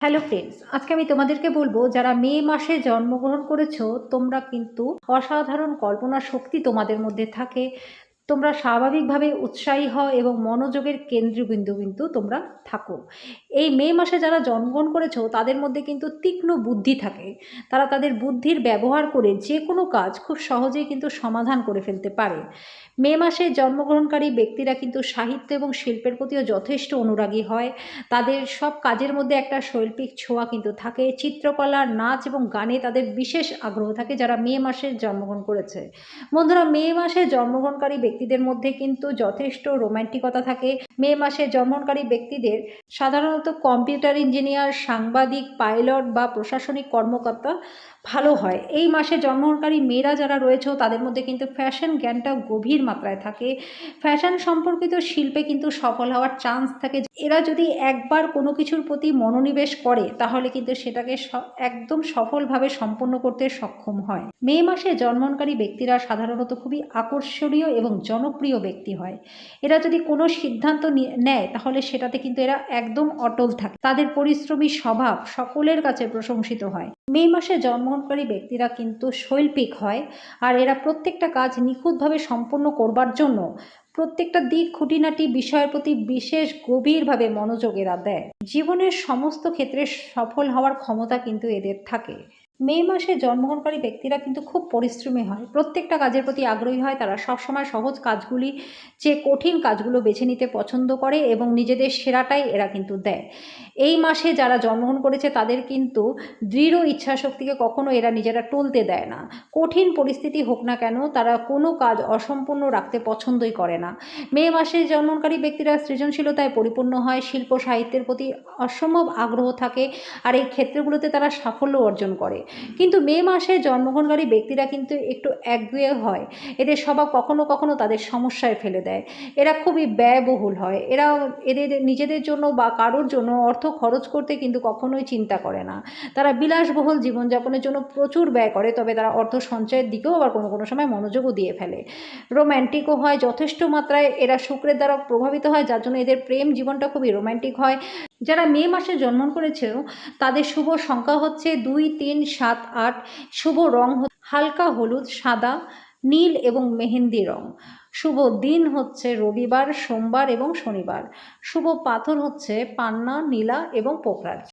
Hello friends, আজকে আমি তোমাদেরকে বলবো যারা মে মাসে জন্মগ্রহণ করেছো তোমরা কিন্তু অসাধারণ কল্পনা শক্তি তোমাদের মধ্যে থাকে। তোমরা স্বাভাবিকভাবে উৎসাহী হও এবং মনোযোগের কেন্দ্রবিন্দু কিন্তু তোমরা থাকো। এই মে মাসে যারা জন্মগ্রহণ করেছো তাদের মধ্যে কিন্তু তীক্ষ্ণ বুদ্ধি থাকে। তারা তাদের বুদ্ধির ব্যবহার করে যে কোনো কাজ খুব সহজেই কিন্তু সমাধান করে ফেলতে পারে। মে মাসে জন্মগ্রহণকারী ব্যক্তিরা কিন্তু সাহিত্য এবং শিল্পের প্রতিও যথেষ্ট অনুরাগী হয়। তাদের সব কাজের মধ্যে একটা শৈল্পিক ছোঁয়া কিন্তু থাকে। চিত্রকলা, নাচ এবং গানে তাদের বিশেষ আগ্রহ থাকে যারা মে মাসে জন্মগ্রহণ করেছে। বন্ধুরা, মে মাসে জন্মগ্রহণকারী ব্যক্তিদের মধ্যে কিন্তু যথেষ্ট রোম্যান্টিকতা থাকে। মে মাসে জন্মগ্রহণকারী ব্যক্তিদের সাধারণত কম্পিউটার ইঞ্জিনিয়ার, সাংবাদিক, পাইলট বা প্রশাসনিক কর্মকর্তা ভালো হয়। এই মাসে জন্মগ্রহণকারী মেয়েরা যারা রয়েছে তাদের মধ্যে কিন্তু ফ্যাশন জ্ঞানটা গভীর মাত্রায় থাকে। ফ্যাশন সম্পর্কিত শিল্পে কিন্তু সফল হওয়ার চান্স থাকে। এরা যদি একবার কোনো কিছুর প্রতি মনোনিবেশ করে তাহলে কিন্তু সেটাকে একদম সফলভাবে সম্পন্ন করতে সক্ষম হয়। মে মাসে জন্মগ্রহণকারী ব্যক্তিরা সাধারণত খুবই আকর্ষণীয় এবং জনপ্রিয় ব্যক্তি হয়। এরা যদি কোনো সিদ্ধান্ত নেয় তাহলে সেটাতে কিন্তু এরা একদম অটল থাকে। তাদের পরিশ্রমী স্বভাব সকলের কাছে প্রশংসিত হয়। মে মাসে জন্মগ্রহণকারী ব্যক্তিরা কিন্তু শৈল্পিক হয়, আর এরা প্রত্যেকটা কাজ নিখুঁতভাবে সম্পন্ন করবার জন্য প্রত্যেকটা দিক খুঁটিনাটি বিষয়ের প্রতি বিশেষ গভীরভাবে মনোযোগ এরা দেয়। জীবনের সমস্ত ক্ষেত্রে সফল হওয়ার ক্ষমতা কিন্তু এদের থাকে। মে মাসে জন্মগ্রহণকারী ব্যক্তিরা কিন্তু খুব পরিশ্রমী হয়, প্রত্যেকটা কাজের প্রতি আগ্রহী হয়। তারা সবসময় সহজ কাজগুলি চেয়ে কঠিন কাজগুলো বেছে নিতে পছন্দ করে এবং নিজেদের সেরাটাই এরা কিন্তু দেয়। এই মাসে যারা জন্মগ্রহণ করেছে তাদের কিন্তু দৃঢ় ইচ্ছাশক্তিকে কখনো এরা নিজেরা টলতে দেয় না। কঠিন পরিস্থিতি হোক না কেন তারা কোনো কাজ অসম্পূর্ণ রাখতে পছন্দই করে না। মে মাসে জন্মগ্রহণকারী ব্যক্তিরা সৃজনশীলতায় পরিপূর্ণ হয়, শিল্প সাহিত্যের প্রতি অসম্ভব আগ্রহ থাকে, আর এই ক্ষেত্রগুলোতে তারা সাফল্য অর্জন করে। কিন্তু মে মাসে জন্মগ্রহণকারী ব্যক্তিরা কিন্তু একটু একগুঁয়ে হয়। এদের স্বভাব কখনো কখনো তাদের সমস্যায় ফেলে দেয়। এরা খুবই ব্যয়বহুল হয়। এদের নিজেদের জন্য বা কারোর জন্য অর্থ খরচ করতে কিন্তু কখনোই চিন্তা করে না। তারা বিলাসবহুল জীবনযাপনের জন্য প্রচুর ব্যয় করে, তবে তারা অর্থ সঞ্চয়ের দিকেও আবার কোনো কোনো সময় মনোযোগও দিয়ে ফেলে। রোম্যান্টিকও হয় যথেষ্ট মাত্রায়। এরা শুক্রের দ্বারা প্রভাবিত হয়, যার জন্য এদের প্রেম জীবনটা খুবই রোম্যান্টিক হয়। যারা মে মাসে জন্মগ্রহণ করেছে তাদের শুভ সংখ্যা হচ্ছে 2, 3, 7, 8। শুভ রং হালকা হলুদ, সাদা, নীল এবং মেহেন্দি রং। শুভ দিন হচ্ছে রবিবার, সোমবার এবং শনিবার। শুভ পাথর হচ্ছে পান্না, নীলা এবং পোকরাজ।